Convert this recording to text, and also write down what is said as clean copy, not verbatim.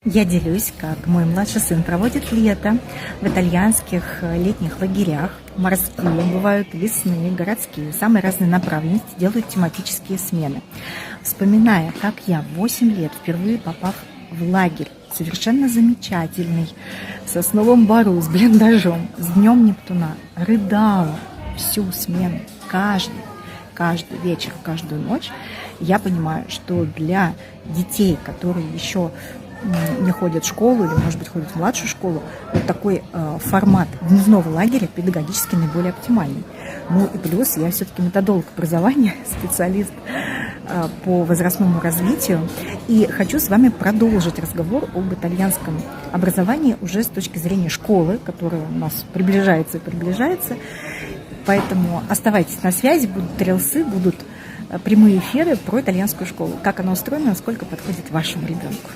Я делюсь, как мой младший сын проводит лето в итальянских летних лагерях. Морские, бывают лесные, городские, самые разные направленности, делают тематические смены. Вспоминая, как я в 8 лет, впервые попав в лагерь, совершенно замечательный, в Сосновом Бору, с блиндажом, с Днем Нептуна, рыдала всю смену, каждый вечер, каждую ночь, я понимаю, что для детей, которые еще не ходят в школу или, может быть, ходят в младшую школу, вот такой формат дневного лагеря педагогически наиболее оптимальный. Ну и плюс я все-таки методолог образования, специалист по возрастному развитию, и хочу с вами продолжить разговор об итальянском образовании уже с точки зрения школы, которая у нас приближается и приближается. Поэтому оставайтесь на связи, будут рилсы, будут прямые эфиры про итальянскую школу, как она устроена, насколько подходит вашему ребенку.